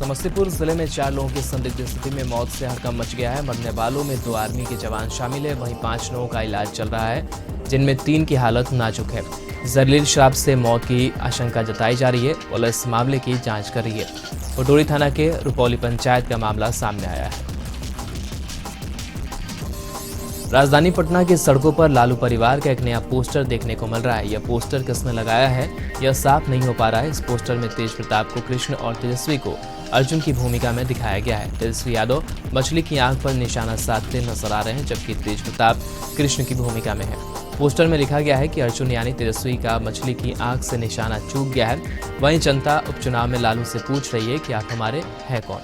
समस्तीपुर जिले में 4 लोगों की संदिग्ध स्थिति में मौत से हड़कंप मच गया है। मरने वालों में 2 आर्मी के जवान शामिल है, वहीं 5 लोगों का इलाज चल रहा है, जिनमें 3 की हालत नाजुक है। जहरीली शराब से मौत की आशंका जताई जा रही है। पुलिस मामले की जांच कर रही है। पटोरी थाना के रुपौली पंचायत का मामला सामने आया है। राजधानी पटना की सड़कों पर लालू परिवार का एक नया पोस्टर देखने को मिल रहा है। यह पोस्टर किसने लगाया है, यह साफ नहीं हो पा रहा है। इस पोस्टर में तेज प्रताप को कृष्ण और तेजस्वी को अर्जुन की भूमिका में दिखाया गया है। तेजस्वी यादव मछली की आंख पर निशाना साधते नजर आ रहे हैं, जबकि तेज प्रताप कृष्ण की भूमिका में है। पोस्टर में लिखा गया है कि अर्जुन यानी तेजस्वी का मछली की आंख से निशाना चूक गया है। वहीं जनता उपचुनाव में लालू से पूछ रही है कि आप हमारे हैं कौन।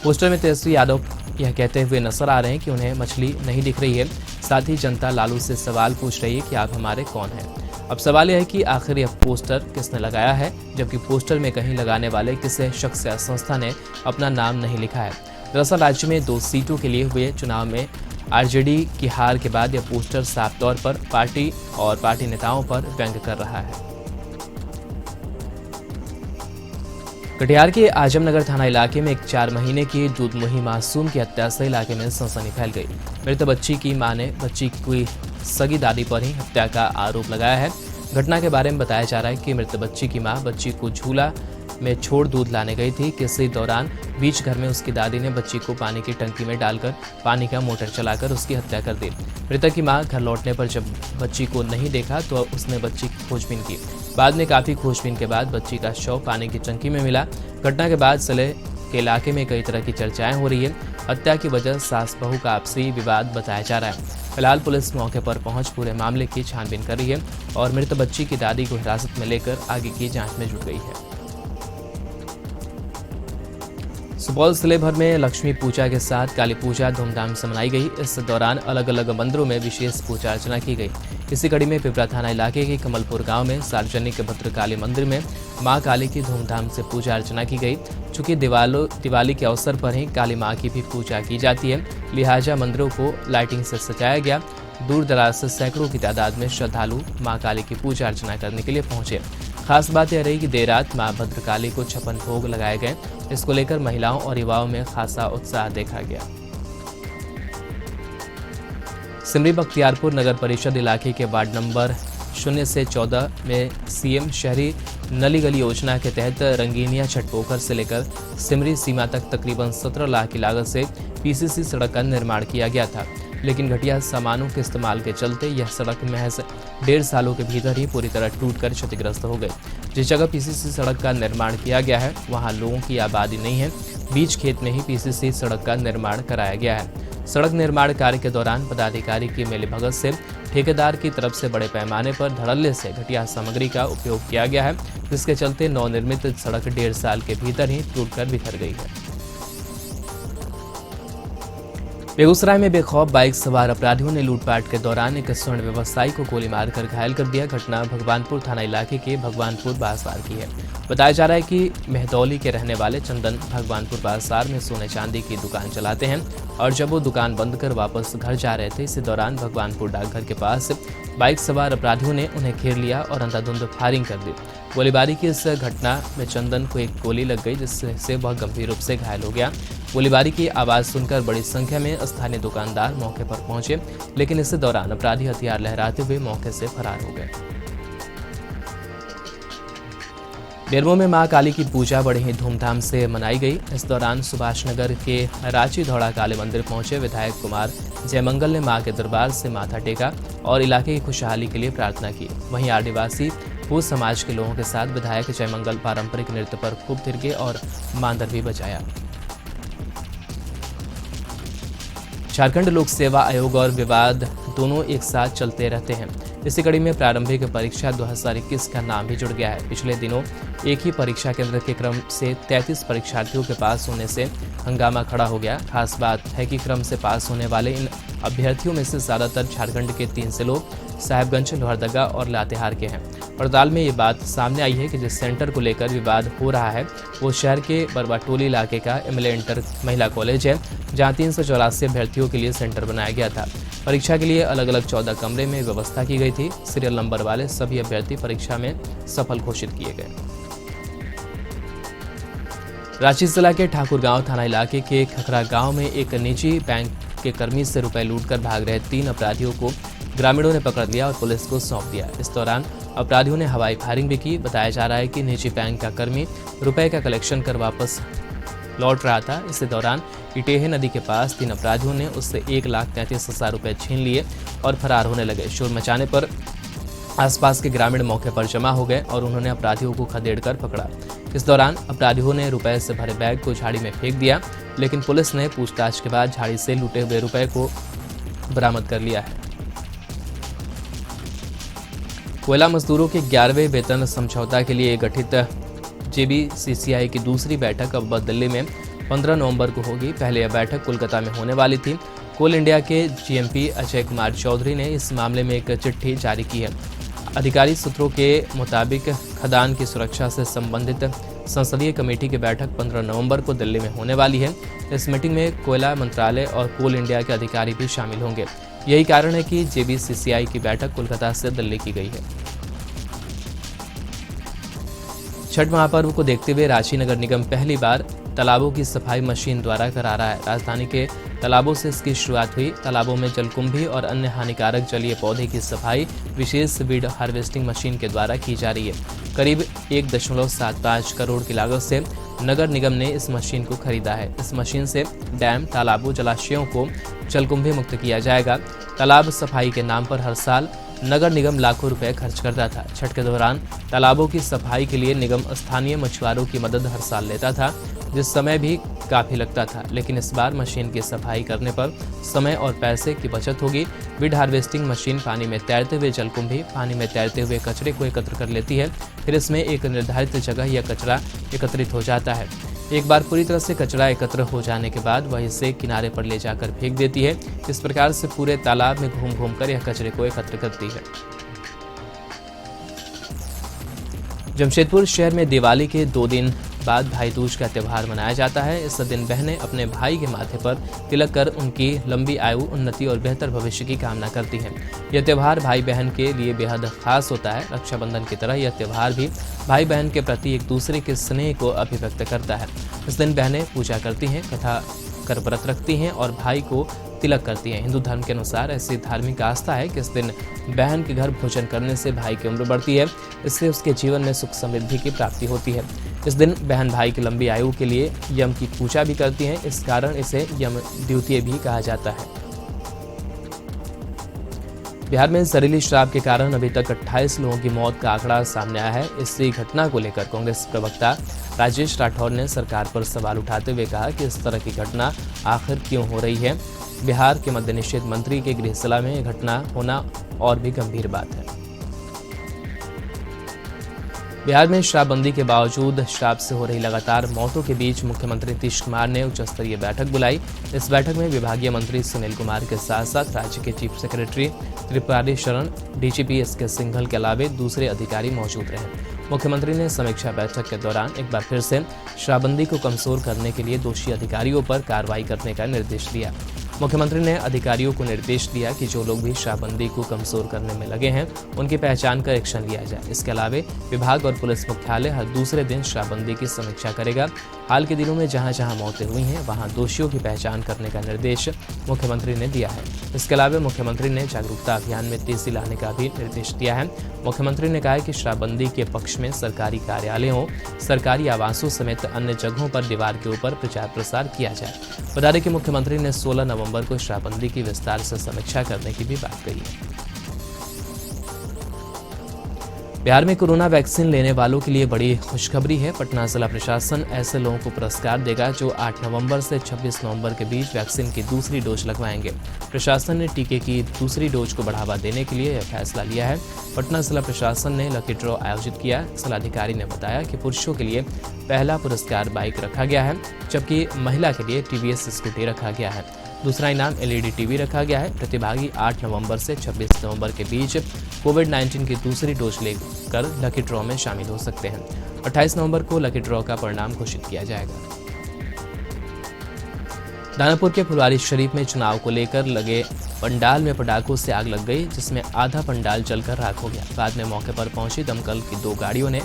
पोस्टर में तेजस्वी यादव यह कहते हुए नजर आ रहे हैं कि उन्हें मछली नहीं दिख रही है। साथ ही जनता लालू से सवाल पूछ रही है कि आप हमारे कौन हैं। अब सवाल यह है कि आखिर यह पोस्टर किसने लगाया है, जबकि पोस्टर में कहीं लगाने वाले किसी शख्स या संस्था ने अपना नाम नहीं लिखा है। दरअसल राज्य में 2 सीटों के लिए हुए चुनाव में आरजेडी की हार के बाद यह पोस्टर साफ तौर पर पार्टी और पार्टी नेताओं पर व्यंग कर रहा है। कटिहार के आजमनगर थाना इलाके में एक 4 महीने की दूध मुही मासूम की हत्या से इलाके में सनसनी फैल गई। मृत बच्ची की मां ने बच्ची की सगी दादी पर ही हत्या का आरोप लगाया है। घटना के बारे में बताया जा रहा है कि मृत बच्ची की मां बच्ची को झूला में छोड़ दूध लाने गई थी। किसी दौरान बीच घर में उसकी दादी ने बच्ची को पानी की टंकी में डालकर पानी का मोटर चलाकर उसकी हत्या कर दी। मृतक की मां घर लौटने पर जब बच्ची को नहीं देखा तो उसने बच्ची की खोजबीन की। बाद में काफी खोजबीन के बाद बच्ची का शव पानी की टंकी में मिला। घटना के बाद जिले के इलाके में कई तरह की चर्चाएं हो रही है। हत्या की वजह सास बहू का आपसी विवाद बताया जा रहा है। फिलहाल पुलिस मौके पर पहुंच पूरे मामले की छानबीन कर रही है और मृत बच्ची की दादी को हिरासत में लेकर आगे की जांच में जुट गई है। सुपौल जिले भर में लक्ष्मी पूजा के साथ काली पूजा धूमधाम से मनाई गई। इस दौरान अलग अलग मंदिरों में विशेष पूजा अर्चना की गई। इसी कड़ी में पिपरा थाना इलाके के कमलपुर गांव में सार्वजनिक भद्रकाली मंदिर में मां काली की धूमधाम से पूजा अर्चना की गई। चूंकि दिवाली के अवसर पर ही काली मां की भी पूजा की जाती है, लिहाजा मंदिरों को लाइटिंग से सजाया गया। दूर दराज से सैकड़ों की तादाद में श्रद्धालु मां काली की पूजा अर्चना करने के लिए पहुंचे। खास बात यह रही कि देर रात मां भद्रकाली को 56 भोग लगाए गए। इसको लेकर महिलाओं और युवाओं में खासा उत्साह देखा गया। सिमरी बख्तियारपुर नगर परिषद इलाके के वार्ड नंबर 0 से 14 में सीएम शहरी नली गली योजना के तहत रंगीनिया छटपोखर से लेकर सिमरी सीमा तक तकरीबन 17 लाख की लागत से पीसीसी सड़क का निर्माण किया गया था, लेकिन घटिया सामानों के इस्तेमाल के चलते यह सड़क महज 1.5 सालों के भीतर ही पूरी तरह टूटकर क्षतिग्रस्त हो गई। जिस जगह पीसीसी सड़क का निर्माण किया गया है वहां लोगों की आबादी नहीं है। बीच खेत में ही पीसीसी सड़क का निर्माण कराया गया है। सड़क निर्माण कार्य के दौरान पदाधिकारी की मिलीभगत से ठेकेदार की तरफ से बड़े पैमाने पर धड़ल्ले से घटिया सामग्री का उपयोग किया गया है, जिसके चलते नवनिर्मित सड़क 1.5 साल के भीतर ही टूटकर बिखर गई है। बेगूसराय में बेखौफ बाइक सवार अपराधियों ने लूटपाट के दौरान एक स्वर्ण व्यवसायी को गोली मारकर घायल कर दिया। घटना भगवानपुर थाना इलाके के भगवानपुर बाजार की है। बताया जा रहा है कि मेहदौली के रहने वाले चंदन भगवानपुर बाजार में सोने चांदी की दुकान चलाते हैं और जब वो दुकान बंद कर वापस घर जा रहे थे, इसी दौरान भगवानपुर डाकघर के पास बाइक सवार अपराधियों ने उन्हें घेर लिया और अंधाधुंध फायरिंग कर दी। गोलीबारी की इस घटना में चंदन को एक गोली लग गई, जिससे वह गंभीर रूप से घायल हो गया। गोलीबारी की आवाज सुनकर बड़ी संख्या में स्थानीय दुकानदार मौके पर पहुंचे, लेकिन इसी दौरान अपराधी हथियार लहराते हुए मौके से फरार हो गए। बेरमो में मां काली की पूजा बड़े ही धूमधाम से मनाई गई। इस दौरान सुभाष नगर के रांची धौड़ा काली मंदिर पहुंचे विधायक कुमार जयमंगल ने मां के दरबार से माथा टेका और इलाके की खुशहाली के लिए प्रार्थना की। वहीं आदिवासी भू समाज के लोगों के साथ विधायक जयमंगल पारंपरिक नृत्य पर खूब थिरके और मांदर भी बजाया। झारखंड लोक सेवा आयोग और विवाद दोनों एक साथ चलते रहते हैं। इसी कड़ी में प्रारंभिक परीक्षा 2021 का नाम भी जुड़ गया है। पिछले दिनों एक ही परीक्षा केंद्र के क्रम से 33 परीक्षार्थियों के पास होने से हंगामा खड़ा हो गया। खास बात है कि क्रम से पास होने वाले इन अभ्यर्थियों में से ज्यादातर झारखंड के 3 जिलों साहेबगंज, लोहरदगा और लातेहार के हैं। पड़ताल में ये बात सामने आई है कि जिस सेंटर को लेकर विवाद हो रहा है वो शहर के बरवाटोली इलाके का एमएलए इंटर महिला कॉलेज है, जहां 384 अभ्यर्थियों के लिए सेंटर बनाया गया था। परीक्षा के लिए अलग अलग 14 कमरे में व्यवस्था की गई थी। सीरियल नंबर वाले सभी अभ्यर्थी परीक्षा में सफल घोषित किए गए। रांची जिला के ठाकुरगांव थाना इलाके के खखरा गांव में एक निजी बैंक के कर्मी से रुपए लूटकर भाग रहे 3 अपराधियों को ग्रामीणों ने पकड़ लिया और पुलिस को सौंप दिया। इस दौरान अपराधियों ने हवाई फायरिंग भी की। बताया जा रहा है कि निजी बैंक का कर्मी रुपए का कलेक्शन कर वापस लौट रहा था। इसी दौरान इटेहे नदी के पास 3 अपराधियों ने उससे 1,33,000 रुपए छीन लिए और फरार होने लगे। शोर मचाने पर आसपास के ग्रामीण मौके पर जमा हो गए और उन्होंने अपराधियों को खदेड़कर पकड़ा। इस दौरान अपराधियों ने रुपए से भरे बैग को झाड़ी में फेंक दिया, लेकिन पुलिस ने पूछताछ के बाद झाड़ी से लूटे हुए रुपए को बरामद कर लिया है। कोयला मजदूरों के 11वें वेतन समझौता के लिए गठित जेबीसीसीआई की दूसरी बैठक अब दिल्ली में 15 नवंबर को होगी। पहले यह बैठक कोलकाता में होने वाली थी। कोल इंडिया के जीएमपी अजय कुमार चौधरी ने इस मामले में एक चिट्ठी जारी की है। अधिकारी सूत्रों के मुताबिक खदान की सुरक्षा से संबंधित संसदीय कमेटी की बैठक 15 नवंबर को दिल्ली में होने वाली है। इस मीटिंग में कोयला मंत्रालय और कोल इंडिया के अधिकारी भी शामिल होंगे। यही कारण है कि जेबीसीसीआई की बैठक कोलकाता से दिल्ली की गई है। छठ महापर्व को देखते हुए रांची नगर निगम पहली बार तालाबों की सफाई मशीन द्वारा करा रहा है। राजधानी के तालाबों से इसकी शुरुआत हुई। तालाबों में जलकुंभी और अन्य हानिकारक जलीय पौधे की सफाई विशेष वीड हार्वेस्टिंग मशीन के द्वारा की जा रही है। करीब 1.75 करोड़ की लागत से नगर निगम ने इस मशीन को खरीदा है। इस मशीन से डैम, तालाबों, जलाशयों को जलकुंभी मुक्त किया जाएगा। तालाब सफाई के नाम पर हर साल नगर निगम लाखों रुपए खर्च करता था। छठ के दौरान तालाबों की सफाई के लिए निगम स्थानीय मछुआरों की मदद हर साल लेता था, जिस समय भी काफी लगता था। लेकिन इस बार मशीन की सफाई करने पर समय और पैसे की बचत होगी। वीड हार्वेस्टिंग मशीन पानी में तैरते हुए जलकुंभी, पानी में तैरते हुए कचरे को एकत्र कर लेती है। फिर इसमें एक निर्धारित जगह यह कचरा एकत्रित हो जाता है। एक बार पूरी तरह से कचरा एकत्र हो जाने के बाद वह इसे किनारे पर ले जाकर फेंक देती है। इस प्रकार से पूरे तालाब में घूम घूम कर यह कचरे को एकत्र करती है। जमशेदपुर शहर में दिवाली के 2 दिन बाद भाई दूज का त्यौहार मनाया जाता है। इस दिन बहनें अपने भाई के माथे पर तिलक कर उनकी लंबी आयु, उन्नति और बेहतर भविष्य की कामना करती हैं। यह त्यौहार भाई बहन के लिए बेहद खास होता है। रक्षाबंधन की तरह यह त्यौहार भी भाई बहन के प्रति एक दूसरे के स्नेह को अभिव्यक्त करता है। इस दिन बहनें पूजा करती हैं, कथा कर व्रत रखती हैं और भाई को तिलक करती हैं। हिंदू धर्म के अनुसार ऐसी धार्मिक आस्था है कि इस दिन बहन के घर भोजन करने से भाई की उम्र बढ़ती है। इससे उसके जीवन में सुख समृद्धि की प्राप्ति होती है। इस दिन बहन भाई की लंबी आयु के लिए यम की पूजा भी करती हैं। इस कारण इसे यम द्वितीय भी कहा जाता है। बिहार में जहरीली शराब के कारण अभी तक 28 लोगों की मौत का आंकड़ा सामने आया है। इसी घटना को लेकर कांग्रेस प्रवक्ता राजेश राठौर ने सरकार पर सवाल उठाते हुए कहा कि इस तरह की घटना आखिर क्यों हो रही है। बिहार के मद्य निषेध मंत्री के गृह जिला में यह घटना होना और भी गंभीर बात है। बिहार में शराबबंदी के बावजूद शराब से हो रही लगातार मौतों के बीच मुख्यमंत्री नीतीश कुमार ने उच्च स्तरीय बैठक बुलाई। इस बैठक में विभागीय मंत्री सुनील कुमार के साथ साथ राज्य के chief secretary Tripurari Sharan, DGP SK Singhal के अलावे दूसरे अधिकारी मौजूद रहे। मुख्यमंत्री ने समीक्षा बैठक के दौरान एक बार फिर से शराबबंदी को कमजोर करने के लिए दोषी अधिकारियों पर कार्रवाई करने का निर्देश दिया। मुख्यमंत्री ने अधिकारियों को निर्देश दिया कि जो लोग भी शराबबंदी को कमजोर करने में लगे हैं उनकी पहचान कर एक्शन लिया जाए। इसके अलावा विभाग और पुलिस मुख्यालय हर दूसरे दिन शराबबंदी की समीक्षा करेगा। हाल के दिनों में जहां जहां मौतें हुई हैं वहां दोषियों की पहचान करने का निर्देश मुख्यमंत्री ने दिया है। इसके अलावा मुख्यमंत्री ने जागरूकता अभियान में तेजी लाने का भी निर्देश दिया है। मुख्यमंत्री ने कहा कि शराबबंदी के पक्ष में सरकारी कार्यालयों, सरकारी आवासों समेत अन्य जगहों पर दीवार के ऊपर प्रचार प्रसार किया जाए। बता दें कि मुख्यमंत्री ने 16 नवंबर को शराबबंदी की विस्तार से समीक्षा करने की भी बात कही है। बिहार में कोरोना वैक्सीन लेने वालों के लिए बड़ी खुशखबरी है। पटना जिला प्रशासन ऐसे लोगों को पुरस्कार देगा जो 8 नवंबर से 26 नवंबर के बीच वैक्सीन की दूसरी डोज लगवाएंगे। प्रशासन ने टीके की दूसरी डोज को बढ़ावा देने के लिए यह फैसला लिया है। पटना जिला प्रशासन ने लकी ड्रॉ आयोजित किया। जिलाधिकारी ने बताया कि पुरुषों के लिए पहला पुरस्कार बाइक रखा गया है, जबकि महिला के लिए टीवीएस स्कूटी रखा गया है। दूसरा इनाम एलईडी टीवी रखा गया है। प्रतिभागी 8 नवंबर से 26 नवंबर के बीच कोविड-19 की दूसरी डोज लेकर लकी ड्रॉ में शामिल हो सकते हैं। 28 नवंबर को लकी ड्रॉ का परिणाम घोषित किया जाएगा। दानापुर के फुलवारी शरीफ में चुनाव को लेकर लगे पंडाल में पटाखों से आग लग गई, जिसमें आधा पंडाल जलकर राख हो गया। बाद में मौके पर पहुंची दमकल की 2 गाड़ियों ने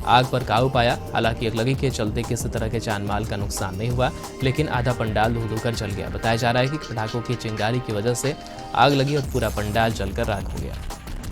आग पर काबू पाया। हालांकि अगलगी के चलते किसी तरह के जान माल का नुकसान नहीं हुआ, लेकिन आधा पंडाल धो धो कर जल गया। बताया जा रहा है कि पटाखों की चिंगारी की वजह से आग लगी और पूरा पंडाल जलकर राख हो गया।